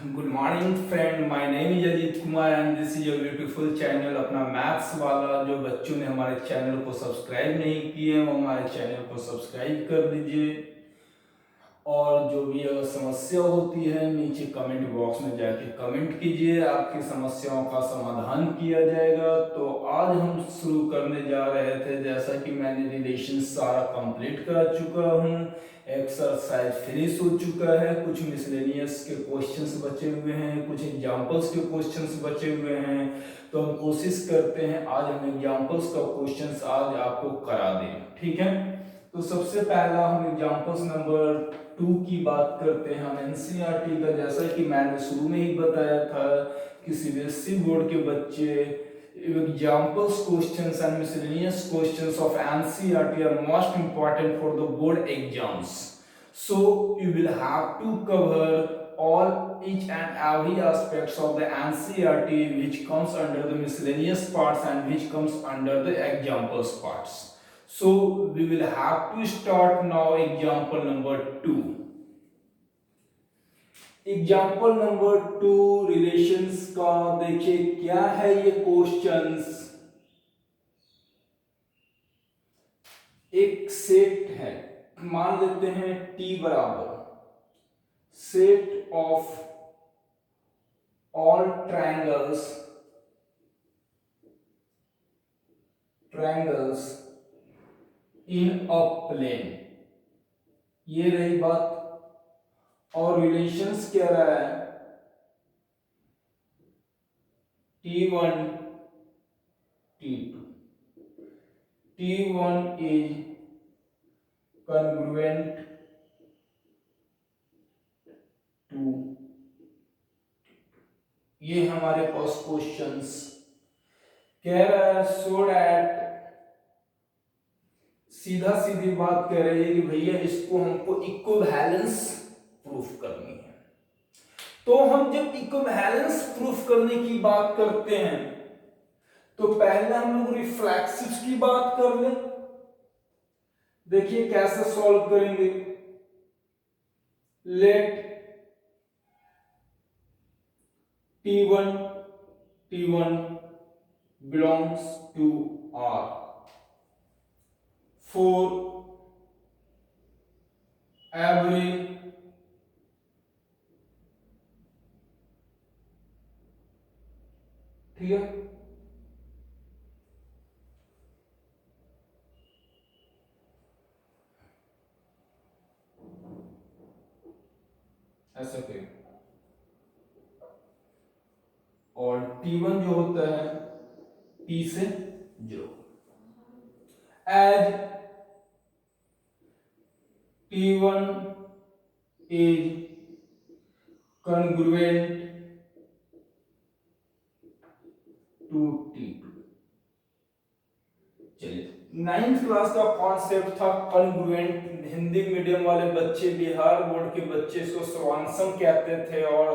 Good morning friend, my name is Ajit Kumar and this is your beautiful channel. अपना maths वाला जो बच्चों ने हमारे चैनल को सब्सक्राइब नहीं किए वो हमारे चैनल को सब्सक्राइब कर दीजिए। और जो भी अगर समस्या होती है नीचे कमेंट बॉक्स में जाके कमेंट कीजिए, आपकी समस्याओं का समाधान किया जाएगा। तो आज हम शुरू करने जा रहे थे, जैसा कि मैंने रिलेशन सारा कंप्लीट कर चुका हूँ, एक्सरसाइज फिनिश हो चुका है, कुछ मिसलेनियस के क्वेश्चंस बचे हुए हैं, कुछ एग्जांपल्स के क्वेश्चंस बचे हुए हैं। तो हम कोशिश करते हैं आज हम एग्जांपल्स का क्वेश्चंस आज आपको करा दें, ठीक है। तो सबसे पहला हम एग्जांपल्स नंबर 2 की बात करते हैं। हम एनसीईआरटी का, जैसा कि मैंने शुरू में ही बताया था कि सीबीएसई बोर्ड के बच्चे examples questions and miscellaneous questions of NCERT are most important for the board exams. So you will have to cover all each and every aspects of the NCERT which comes under the miscellaneous parts and which comes under the examples parts. So we will have to start now example number 2. Example number 2 relations का देखिए क्या है ये questions. एक set है, मान लेते हैं T बराबर set of all triangles in a plane, ये रही बात। और रिलेशंस क्या रहा है, T1 T2, T1 is congruent to, ये हमारे पास क्वेश्चंस कह रहा है। सो डैट, सीधा सीधी बात कह रही है कि भैया इसको हमको इक्विवेलेंस प्रूफ करनी है। तो हम जब इक्विवेलेंस प्रूफ करने की बात करते हैं तो पहले हम लोग रिफ्लेक्सिव्स की बात कर लें। देखिए कैसे सॉल्व करेंगे। Let T1 belongs to R for every ठीक है। ऐसा करें और T1 जो होता है P से 0 as T1 is congruent to T2। चलिए, 9th क्लास का कॉन्सेप्ट था कॉन्ग्रुएंट। हिंदी मीडियम वाले बच्चे, बिहार बोर्ड के बच्चे इसको सर्वांशम कहते थे। और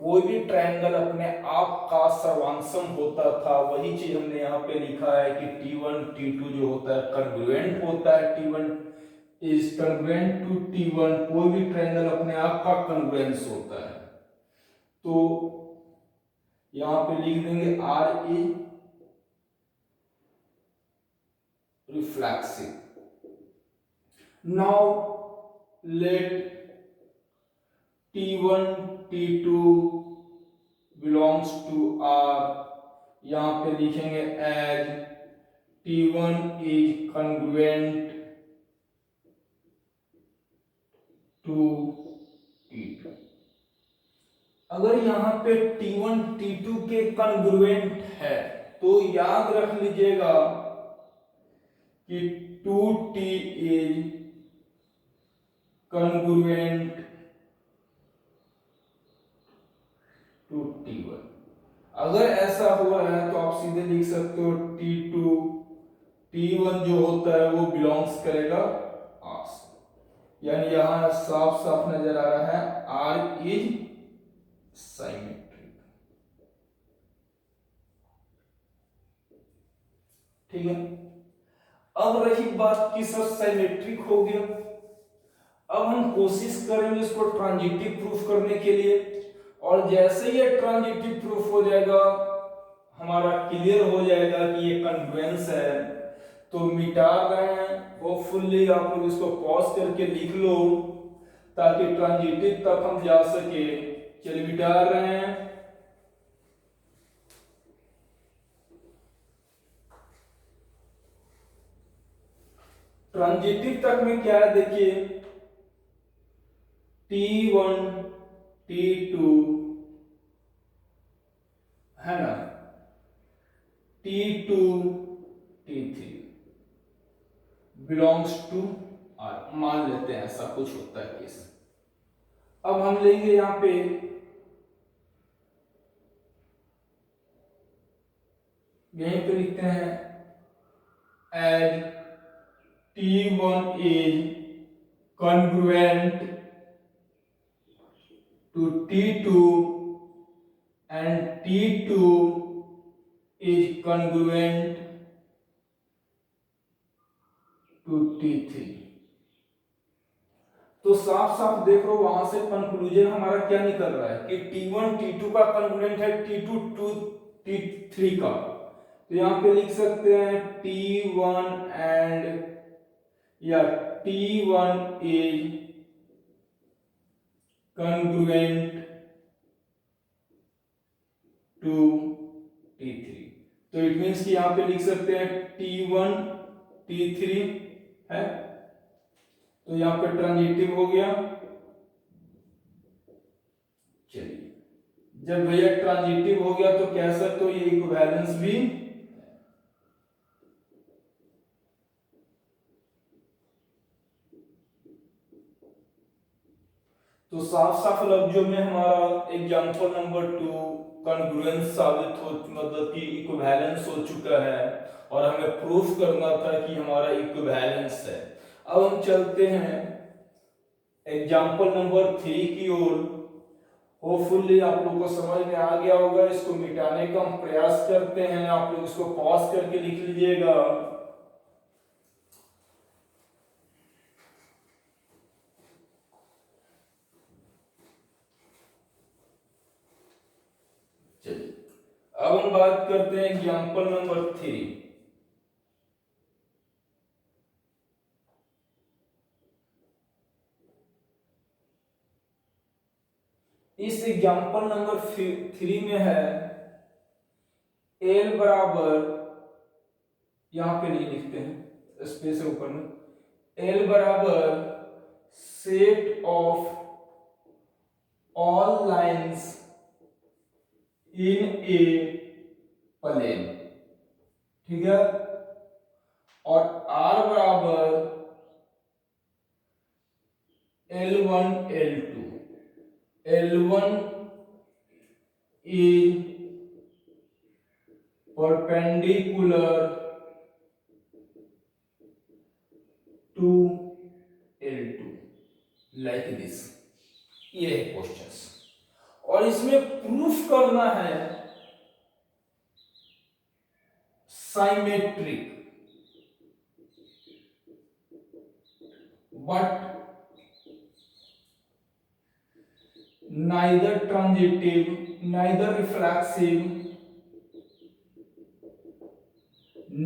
कोई भी ट्रायंगल अपने आप का सर्वांशम होता था, वही चीज हमने यहाँ पे लिखा है कि T1 T2 जो होता है कॉन्ग्रुएंट होता है। T1 is congruent to T1, कोई भी ट्रायंगल अपने आप का कॉन्ग्रुएंस होता है। तो यहाँ पे लिख देंगे R is reflexive. Now let T1 T2 belongs to R, यहाँ पे लिखेंगे as T1 is congruent to T2। अगर यहाँ पे T1 T2 के कॉन्ग्रुएंट है तो याद रख लीजिएगा कि 2T is congruent to T1। अगर ऐसा हुआ है तो आप सीधे लिख सकते हो T2 T1 जो होता है वो बिलोंग्स करेगा R से। यानी यहां साफ साफ नजर आ रहा है R इज साइमेट्रिक, ठीक है। अब रही बात कि सर साइमेट्रिक हो गया, अब हम कोशिश करेंगे इसको ट्रांजिटिव प्रूफ करने के लिए। और जैसे ये ट्रांजिटिव प्रूफ हो जाएगा, हमारा क्लियर हो जाएगा कि ये कॉन्ग्रुएंस है, तो मिटा रहे हैं। होपफुली आप लोग इसको पॉज करके लिख लो ताकि ट्रांजिटिव तक हम जा सके। चलिए मिटा रहे हैं। ट्रांजिटिव तक में क्या है देखिए, T1 T2 है ना, T2 T3 belongs to R, मान लेते हैं ऐसा कुछ होता है केस। अब हम लेंगे यहां पे यहीं पे लिखते हैं as T1 is congruent to T2 and T2 is congruent to T3। तो साफ साफ देख लो वहां से कंक्लूजन हमारा क्या निकल रहा है कि T1 T2 का कॉन्ग्रुएंट है T2 टू T3 का। तो यहां पे लिख सकते हैं T1 एंड या T1 is congruent to T3। तो इट मींस कि यहां पे लिख सकते हैं T1 T3 है, तो यहां पे ट्रांजिटिव हो गया। चलिए जब भैया ट्रांजिटिव हो गया तो कह सकते हो ये इक्विवेलेंस भी तो साफ साफ लफ्जों में हमारा एग्जांपल नंबर 2 कॉन्ग्रुएंस साबित हो, मतलब कि इक्विवेलेंस हो चुका है और हमें प्रूफ करना था कि हमारा इक्विवेलेंस है। अब हम चलते हैं एग्जांपल नंबर 3 की ओर। होपफुली आप लोगों को समझ में आ गया होगा। इसको मिटाने का हम प्रयास करते हैं, आप लोग इसको पॉज करके लिख लीजिएगा। अब हम बात करते हैं एग्जांपल नंबर 3। इस एग्जांपल नंबर 3 में है L बराबर, यहां पे नहीं लिखते हैं स्पेस ऊपर में, L बराबर set of all lines in a plane, ठीक है, और R बराबर L1 L2। L1 is perpendicular to L2 like this। ये है क्वेश्चंस और इसमें प्रूफ करना है symmetric, but neither transitive, neither reflexive,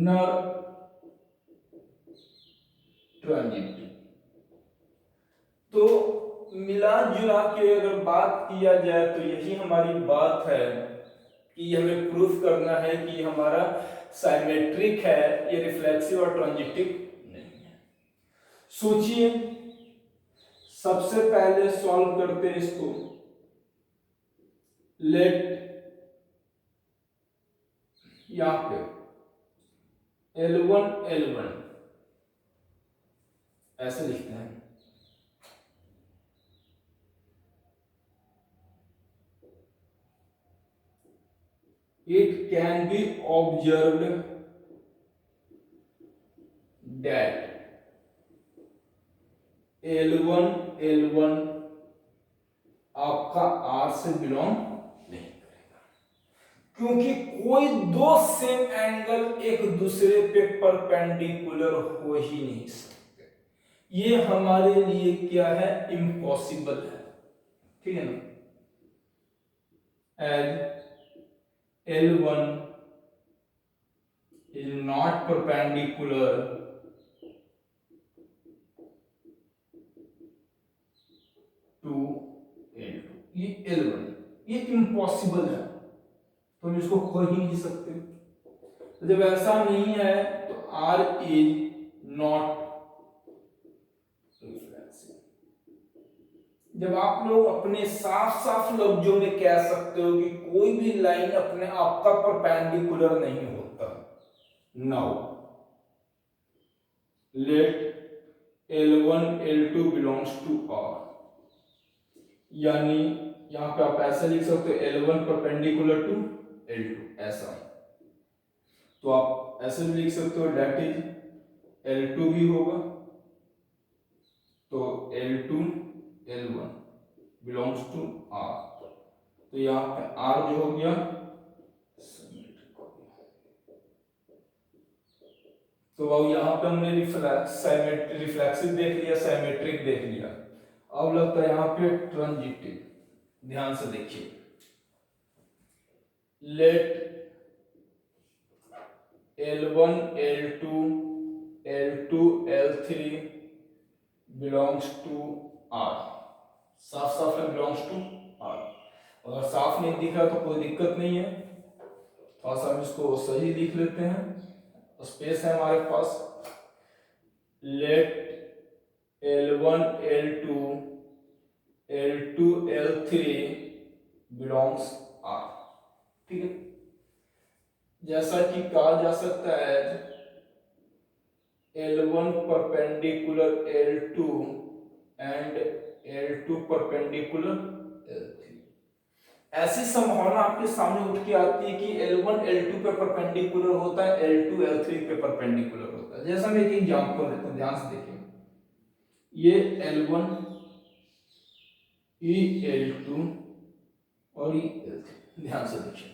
nor transitive। तो मिला जुला के अगर बात किया जाए तो यही हमारी बात है कि हमें प्रूफ करना है कि हमारा सिमेट्रिक है, ये रिफ्लेक्सिव और ट्रांजिटिव नहीं है। सोचिए, सबसे पहले सॉल्व करते हैं इसको। लेट यहां पे L1 L1 ऐसे लिखते हैं। It can be observed that L1 L1 आपका R से बिलोंग नहीं करेगा, क्योंकि कोई दो सेम एंगल एक दूसरे पे परपेंडिकुलर हो ही नहीं सकते। ये हमारे लिए क्या है, इम्पॉसिबल है, ठीक है ना। as L1 is not perpendicular to L2। ये L1 ये इम्पॉसिबल है, तो हम इसको खो ही नहीं सकते। तो जब ऐसा नहीं है तो R इज नॉट रिफ्लेक्सिव। जब आप लोग अपने साफ साफ लफ्जों में कह सकते हो कि कोई भी लाइन अपने आप तक परपेंडिकुलर नहीं होता। Now let L1 L2 belongs to R, यानी यहां पे आप ऐसा लिख सकते हो L1 परपेंडिकुलर टू L2, ऐसा। तो आप ऐसे भी लिख सकते हो डेट इज L2 भी होगा तो L2 L1 belongs to R। तो यहाँ पे R जो हो गया तो अब यहाँ पे हमने रिफ्लेक्सिव देख लिया, साइमेट्रिक देख लिया। अब लगता है यहाँ पे ट्रांजिटिव। ध्यान से देखिए, late L1 L2 L2 L3 belongs to R। साफ साफ है बिलोंग्स टू R। अगर साफ नहीं दिख रहा तो कोई दिक्कत नहीं है, थोड़ा सा हम इसको सही लिख लेते हैं, स्पेस है हमारे पास। Late L1 L2 L2 L3 belongs R। ठीक है, जैसा कि कहा जा सकता है L1 perpendicular L2 and L2 perpendicular L3। ऐसी संभावना आपके सामने उठ के आती है कि L1 L2 पे परपेंडिकुलर होता है, L2 L3 पे परपेंडिकुलर होता है। जैसा मैं एक एग्जांपल देता हूं, ध्यान से देखिए, ये L1 ये L2 और ये L3। ध्यान से देखिए,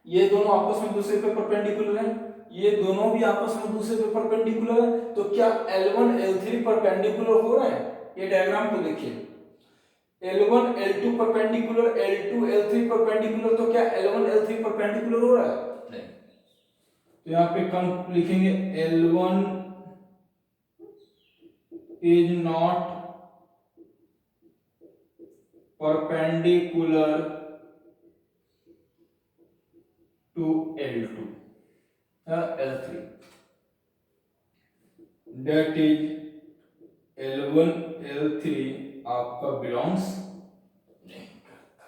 ये दोनों आपस में दूसरे पे परपेंडिकुलर हैं, ये दोनों भी आपस में दूसरे पे परपेंडिकुलर है। तो क्या L1 L3 परपेंडिकुलर हो रहे हैं? ये डायग्राम को देखिए, L1 L2 perpendicular, L2 L3 perpendicular, तो क्या L1 L3 परपेंडिकुलर हो रहा है? नहीं। तो यहाँ पे कम लिखेंगे L1 is not perpendicular to L2 L3, that is L1 L3 आपका बिलोंग्स नहीं करता।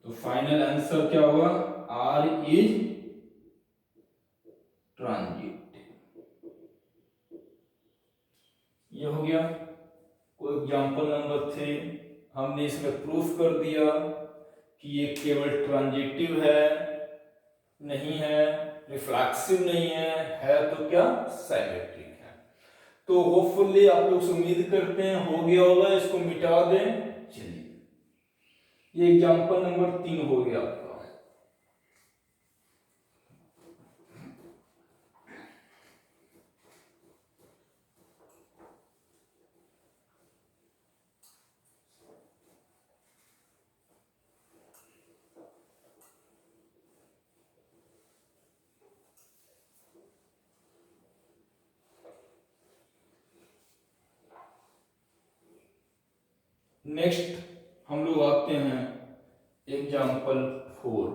तो फाइनल आंसर क्या होगा? R is transitive. ये हो गया कोई एग्जांपल नंबर 3। हमने इसमें प्रूफ कर दिया कि ये केवल ट्रांजिटिव है, नहीं है रिफ्लेक्सिव, नहीं है तो क्या साइमेट्रिक है। तो होपफुली आप लोग उम्मीद करते हैं हो गया होगा, इसको मिटा दें। चलिए, ये एग्जांपल नंबर 3 हो गया आपका। नेक्स्ट हम लोग आते हैं एग्जाम्पल 4।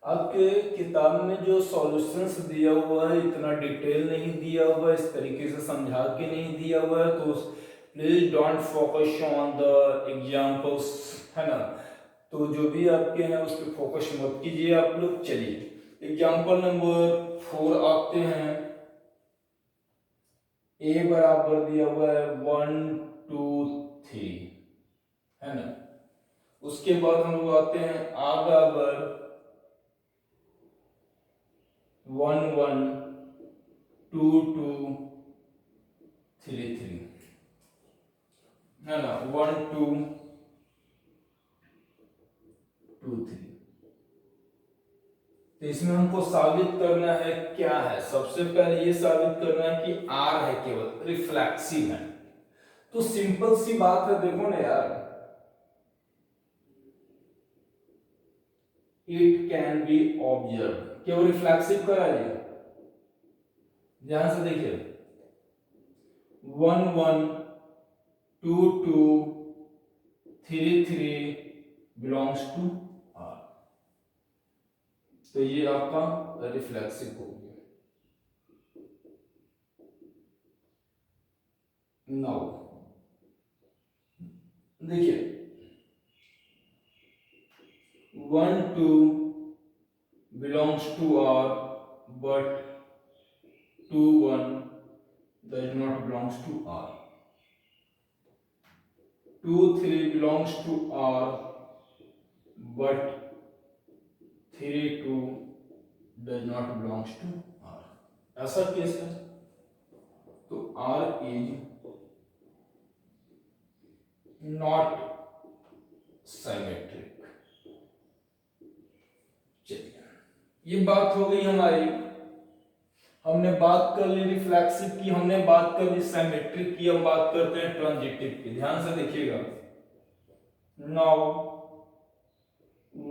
आपके किताब में जो सॉल्यूशंस दिया हुआ है इतना डिटेल नहीं दिया हुआ है, इस तरीके से समझा के नहीं दिया हुआ है, तो please don't focus on the examples, है ना। तो जो भी आपके हैं उस पर फोकस मत कीजिए आप लोग। चलिए एग्जाम्पल नंबर 4 आते हैं। ए बराबर दिया हुआ है 1 2 3, है ना। उसके बाद हम लोग आते हैं आ बराबर 1 1 2 2 3 3, है ना। 1 2 2 3 तो इसमें हमको साबित करना है क्या है, सबसे पहले ये साबित करना है कि आर है केवल रिफ्लेक्सिव है। तो सिंपल सी बात है, देखो ना यार, इट कैन बी ऑब्जर्व, केवल रिफ्लेक्सिव कराइए, ध्यान से देखिए, 1 1 2 2 3 3 बिलोंग्स टू आर। तो ये आपका रिफ्लेक्सिव हो गया। नाउ देखिए, 1 2 belongs to R, but 2 1 does not belongs to R. 2 3 belongs to R, but 3 2 does not belongs to R. ऐसा केस है, तो R is not symmetric। चलिए, ये बात हो गई हमारी, हमने बात कर ली रिफ्लेक्सिव की, हमने बात कर ली सिमेट्रिक की, हम बात करते हैं ट्रांजिटिव की। ध्यान से देखिएगा, now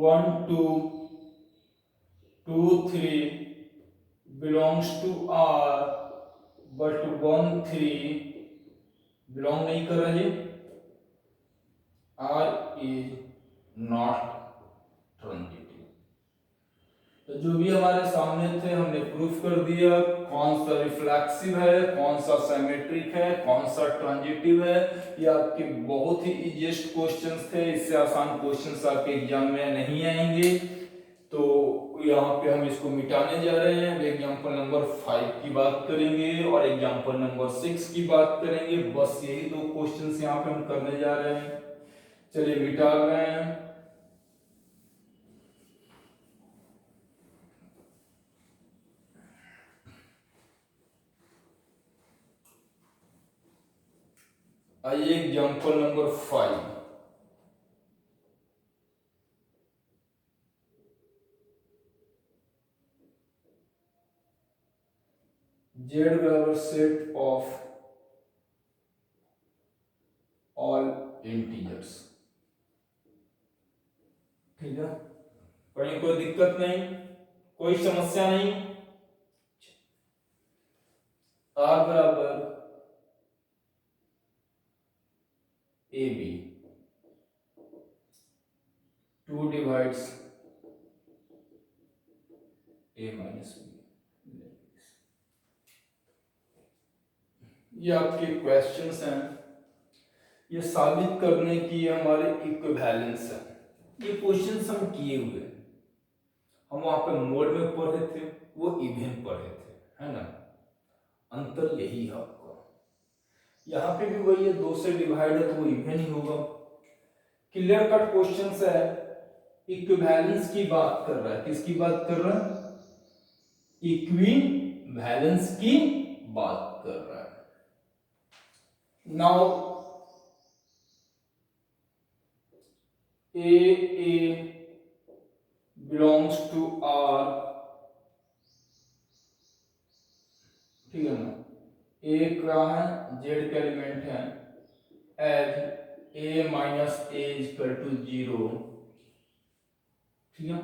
1 2 2 3 belongs to R, but 1 3 belong नहीं कर रहे, R is not ट्रांजिटिव। तो जो भी हमारे सामने थे हमने प्रूफ कर दिया, कौन सा रिफ्लेक्सिव है, कौन सा सिमेट्रिक है, कौन सा ट्रांजिटिव है। ये आपके बहुत ही इजीएस्ट क्वेश्चंस थे, इससे आसान क्वेश्चंस आपके एग्जाम में नहीं आएंगे। तो यहाँ पे हम इसको मिटाने जा रहे हैं। एग्जाम्पल नंबर 5 की बात करेंगे और एग्जाम्पल नंबर 6 की बात करेंगे। बस यही दो क्वेश्चंस यहाँ पे हम करने जा रहे हैं। चलिए मिटा रहे हैं। आइए एग्जाम्पल नंबर 5, Z बराबर सेट ऑफ ऑल इंटीजर्स। ठीक है, कहीं कोई दिक्कत नहीं, कोई समस्या नहीं। R बराबर A B, 2 divides A minus B. ये आपके क्वेश्चंस हैं, ये साबित करने की हमारे इक्विवेलेंस है। ये क्वेश्चंस हम किए हुए, हम वहां पे मोड में पढ़े थे, वो इवन पढ़े थे, है ना। अंतर यही है आपका, यहाँ पे भी वही है, 2 से डिवाइड है तो वो इवन ही होगा। क्लियर कट क्वेश्चंस है, इक्विवेलेंस की बात कर रहा है। किसकी बात कर रहा है? इक्विवेलेंस की बात कर रहा है। Now A belongs to R, ठीक है ना। A क्या है? Z का एलिमेंट है, as A minus A equal to 0, ठीक है।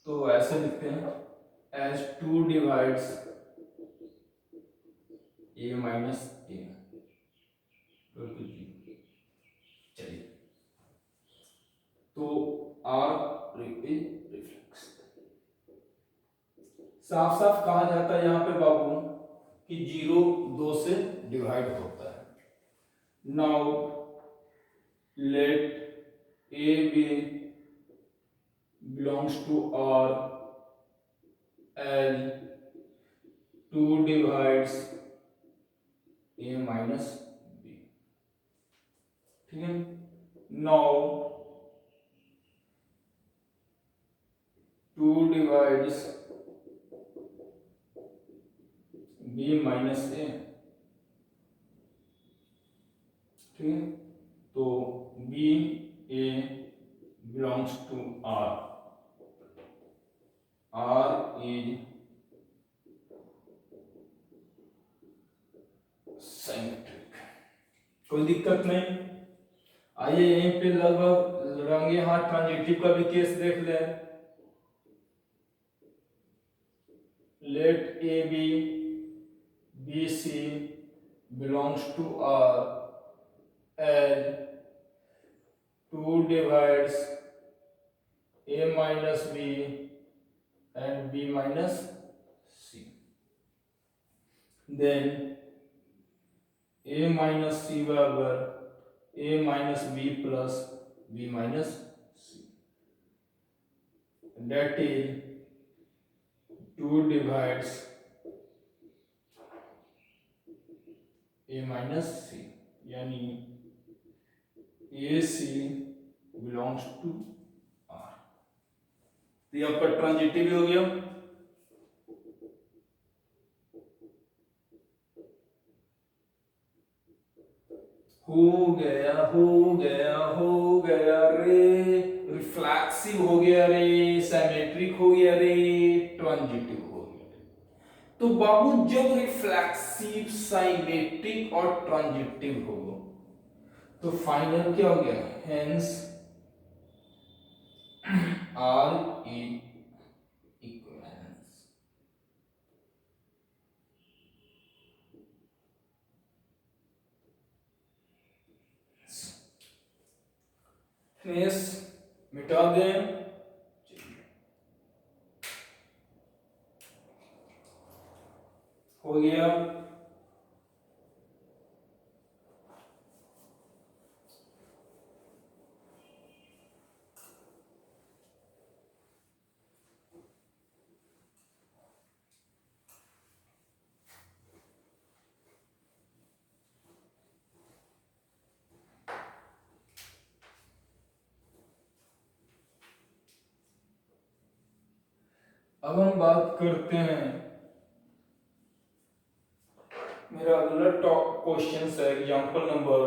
तो ऐसे लिखते हैं, as 2 divides A minus A equal to 0। चलिए, तो R रिफ्लेक्स साफ साफ कहा जाता है यहाँ पे बाबू कि 0 2 से डिवाइड होता है। Now let A B belongs to R as 2 divides A minus B, ठीक है। Now 2 divides B minus A, ठीक है। तो B A belongs to R, R is symmetric, कोई दिक्कत नहीं। आइए यहीं पे लगभग रंगे हाथ ट्रांजिटिव का भी केस देख ले। Let A B B C belongs to R as 2 divides a minus b and b minus c. Then a minus c बराबर a minus b plus b minus c. That is 2 divides a minus c, यानी AC belongs to R। तो ये आपका transitive हो गया। हो गया रे, रिफ्लेक्सिव हो गया रे, सिमेट्रिक हो गया रे, ट्रांजिटिव हो गया रे। तो बाबू जब रिफ्लेक्सिव, सिमेट्रिक और ट्रांजिटिव हो तो फाइनल क्या हो गया, हेंस R is equivalence। मिटा दें, हो गया। अब हम बात करते हैं, मेरा अगला टॉप क्वेश्चन है example number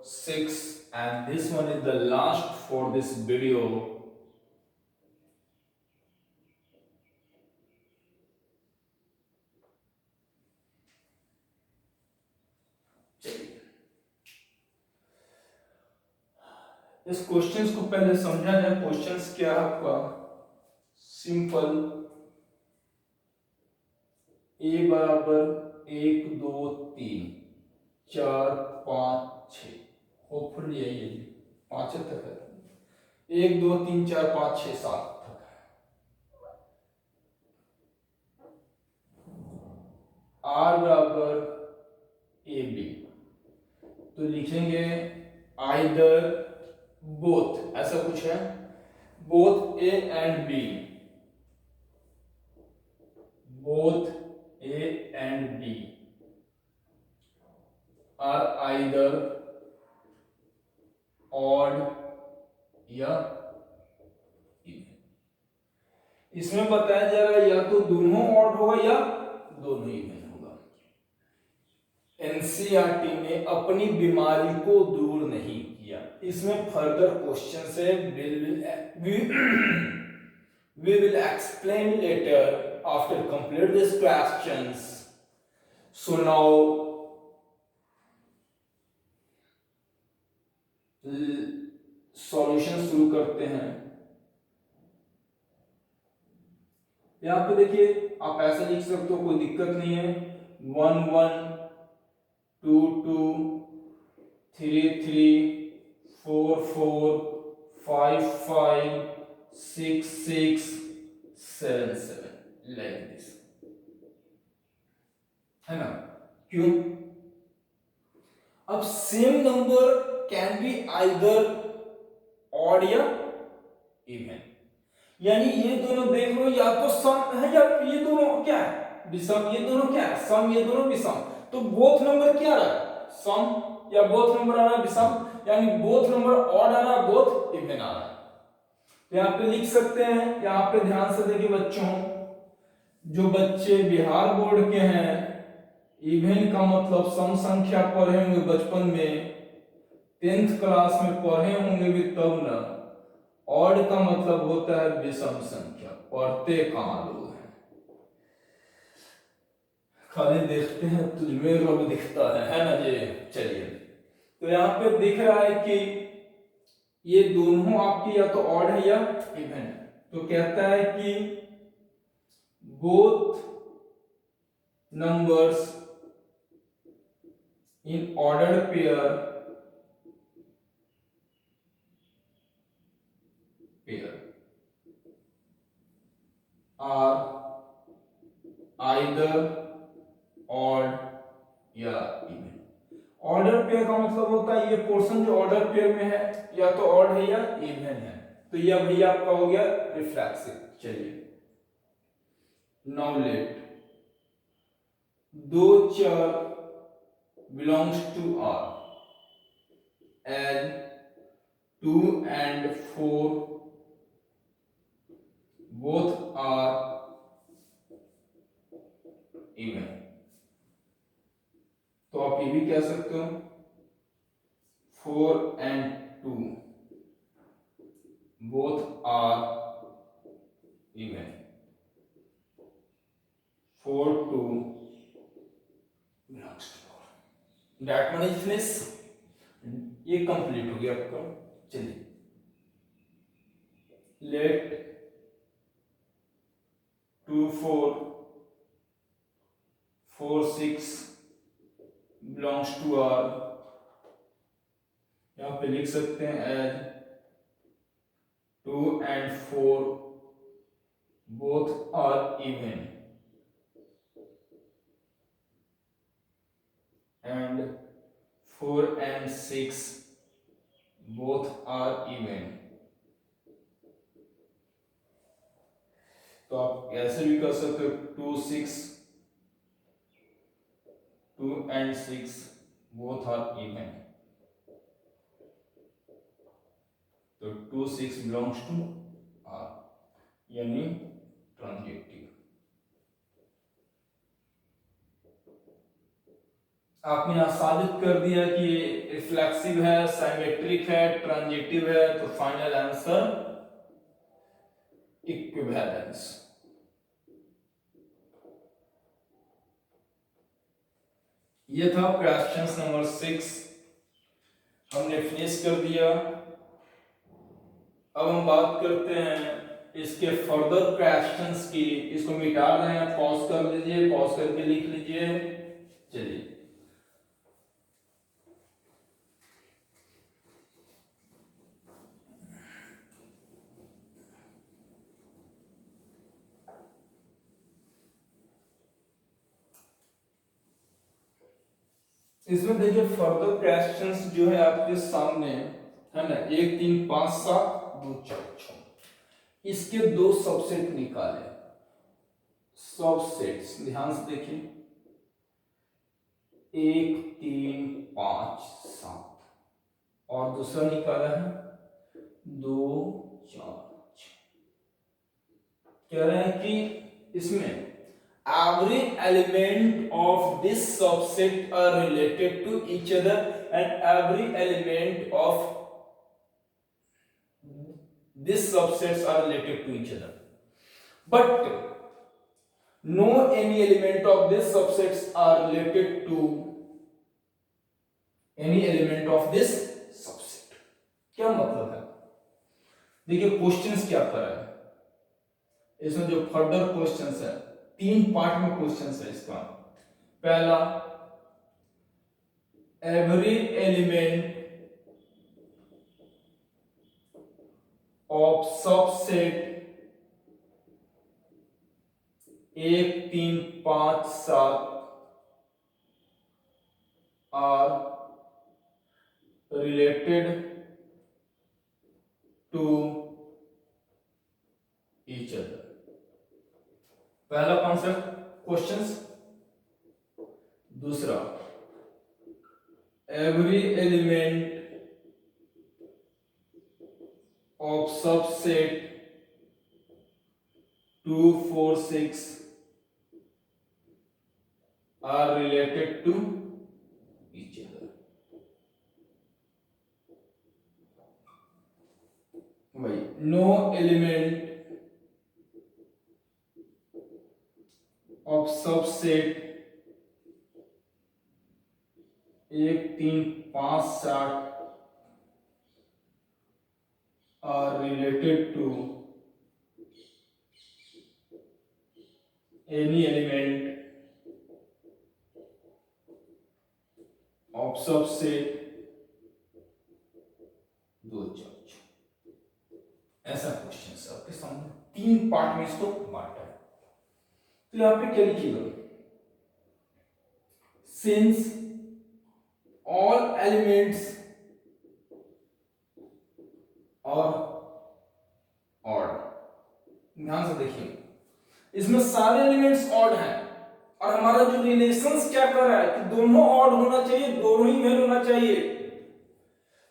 6 and this one is the last for this video. इस क्वेश्चंस को पहले समझा जाए। क्वेश्चंस क्या है आपका, सिंपल, ए बराबर 1 2 3 4 5 6, होपफुली यही है 5 तक है, 1 2 3 4 5 6 7 तक है। आर बराबर ए बी, तो लिखेंगे आइदर बोथ, ऐसा कुछ है, both A and B, both A and B are either odd या even। इसमें बताया जा रहा है या तो दोनों ऑड होगा या दोनों इवन होगा। एनसीईआरटी ने अपनी बीमारी को दूर नहीं किया। इसमें फर्दर क्वेश्चन है, we will explain later after complete these questions। So now solution शुरू करते हैं। यहां पे देखिए आप ऐसे लिख सकते हो, कोई दिक्कत नहीं है। 1 1 2 2 3 3 4 4 5 5 6 6 7 7 लाइक दिस, है ना? क्यों? अब same number can be either odd या इवन, यानी ये दोनों देख लो, या तो सम है या ये दोनों क्या है, विषम। ये दोनों क्या है, सम, ये दोनों विषम। तो बोथ नंबर क्या आ रहा है, सम, या बोथ नंबर आ रहा है विषम, यानी बोथ नंबर ऑड आ रहा है, बोथ इवन आ रहा है। तो यहाँ पे लिख सकते हैं, यहाँ पे ध्यान से देखिए बच्चों, जो बच्चे बिहार बोर्ड के हैं, इवन का मतलब सम संख्या पढ़े होंगे बचपन में, 10th क्लास में पढ़े होंगे भी तब ना, ऑड का मतलब होता है विषम संख्या, पढ़ते कहाँ लोग हैं, खाली देखते हैं तुझमें रब दिखता है ना जी। चलिए, तो यहाँ पे दिख रहा है कि ये दोनों आपकी या तो ऑड है या इवन है, तो कहता है कि both numbers in ordered pair are either odd या इवन। ऑर्डर पेयर का मतलब होता है ये पोर्शन जो ऑर्डर पेयर में है या तो ऑड है या इवन है, तो यह भैया आपका हो गया रिफ्लेक्सिव। चलिए, नाउ लेट दो चर belongs to R as 2 and 4 both are even, तो आप ये भी कह सकते हो 4 and 2 both are even, 4 2 belongs to R, that one is finish। ये कंप्लीट हो गया आपका। चलिए, लेट 2 4 4 6 belongs to R, यहाँ पे लिख सकते हैं as 2 and 4 both are even and 4 and 6 both are even। तो आप ऐसे भी कर सकते हो 2 6 2 and 6 both are even, तो 2 6 belongs to R, यानी ट्रांजिटिव। आपने यहां साबित कर दिया कि रिफ्लेक्सिव है, सिमेट्रिक है, ट्रांजिटिव है, तो फाइनल आंसर इक्विवेलेंस। ये था क्वेश्चन नंबर 6, हमने फिनिश कर दिया। अब हम बात करते हैं इसके फर्दर क्वेश्चंस की। इसको मिटा रहे हैं, पॉज कर लीजिए, पॉज करके लिख लीजिए। चलिए, इसमें देखिए फर्दर क्वेश्चंस जो है आपके सामने है ना, 1 3 5 7 2 4 6, इसके दो सबसेट निकाले। सबसेट्स ध्यान से देखिए, 1 3 5 7, और दूसरा निकाला है 2 4 6। कह रहे हैं कि इसमें every element of this subset are related to each other and every element of this subsets are related to each other, but no any element of this subsets are related to any element of this subset। क्या मतलब है, देखिए questions क्या कर रहा है इसमें, जो फर्दर क्वेश्चंस है, 3 पार्ट में क्वेश्चंस है इसका। पहला, every element of subset 1 3 5 7 are related to each other. पहला कॉन्सेप्ट क्वेश्चंस। दूसरा, every element of subset 2 4 6 are related to each other। वही no element of subset 1 3 5 7 are related to any element of subset 2 4। ऐसा question है आपके सामने, 3 part में इसको बांटा है। तो यहां पे क्या लिखिएगा, सिंस ऑल एलिमेंट्स और ऑड, ध्यान से देखिए, इसमें सारे एलिमेंट्स ऑड हैं और हमारा जो रिलेशंस क्या कर रहा है कि दोनों ऑड होना चाहिए, दोनों ही इवन होना चाहिए।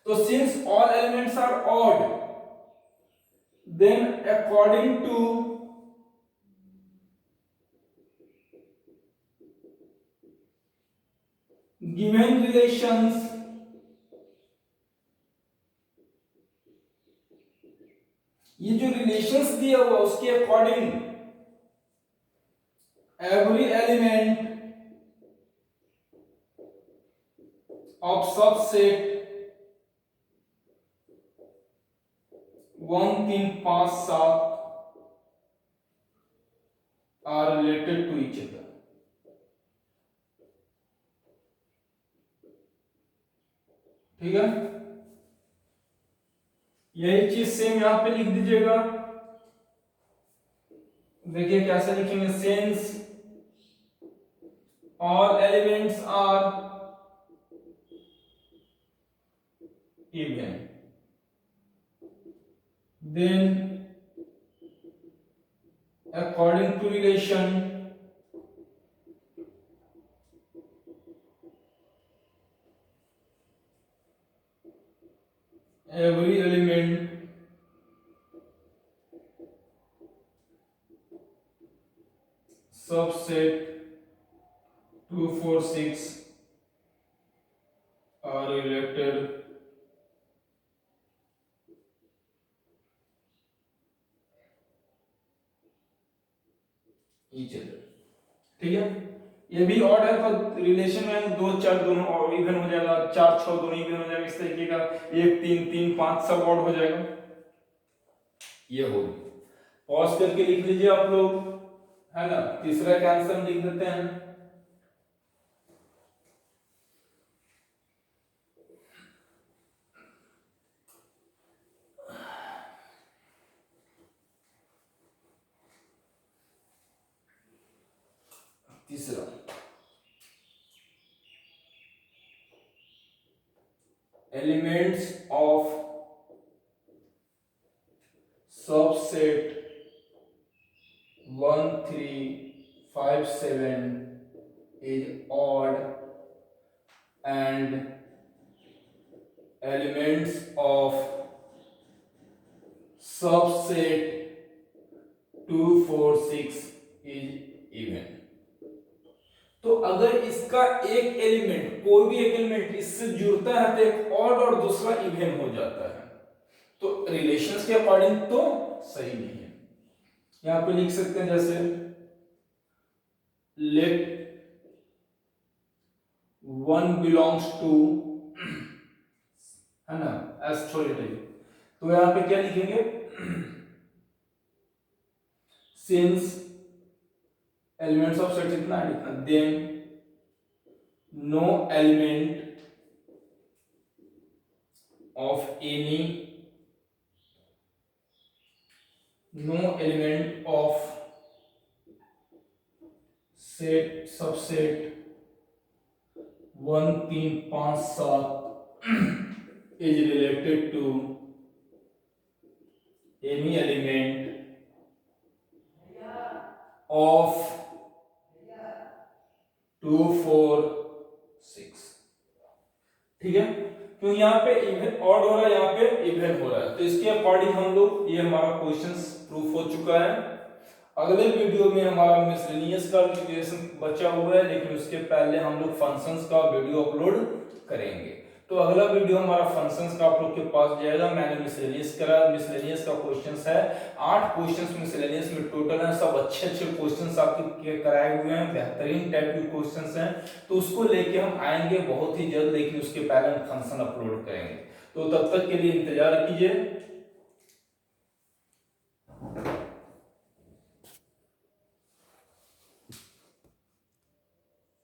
तो since all elements are odd, then according to given relations ये जो रिलेशंस दिया हुआ उसके according every element of subset 1 3 5 7 are related to each other. ठीक है, यही चीज सेम यहां पे लिख दीजिएगा। देखिए कैसे लिखेंगे, since all elements are even, then according to relation every element subset 2 4 6 are related each other। ठीक है, ये भी ऑड है तो रिलेशन में 2 4 दोनों इवन हो जाएगा, 4 6 दोनों इवन हो जाएगा, इस तरीके का 1 3 3 5 सब ऑड हो जाएगा। ये हो पॉज करके लिख लीजिए आप लोग, है ना। तीसरा का आंसर हम लिख देते हैं, तीसरा elements of subset 1 3 5 7 is odd and elements of subset 2 4 6 is even। तो अगर इसका एक एलिमेंट, कोई भी एक एलिमेंट इससे जुड़ता है तो एक ऑड और दूसरा इवन हो जाता है, तो रिलेशंस के अकॉर्डिंग तो सही नहीं है। यहां पे लिख सकते हैं जैसे लेट 1 बिलोंग्स टू, है ना, एस्ट्रोलेटिव, तो यहां पे क्या लिखेंगे, सिंस एलिमेंट्स ऑफ सेट कितना है लिखना, then no element of any, no element of set subset 1 3 5 7 is related to any element of 2 4 6। ठीक है, क्यों यहाँ पे इवन ऑड हो रहा है, यहाँ पे इवन हो रहा है, तो इसके अकॉर्डिंग हम लोग, ये हमारा क्वेश्चंस प्रूफ हो चुका है। अगले वीडियो में हमारा मिसलेनियस का क्वेश्चन बचा हुआ है, लेकिन उसके पहले हम लोग फंक्शंस का वीडियो अपलोड करेंगे। तो अगला वीडियो हमारा फंक्शंस का आप लोग के पास जाएगा। मैंने मिसलेनियस करा, मिसलेनियस का क्वेश्चंस है 8 क्वेश्चंस मिसलेनियस में टोटल है, सब अच्छे अच्छे क्वेश्चंस आपके कराए हुए हैं, बेहतरीन टाइप के क्वेश्चंस हैं। तो उसको लेके हम आएंगे बहुत ही जल्द, लेकिन उसके पहले हम फंक्शन अपलोड करेंगे। तो तब तक के लिए इंतजार कीजिए।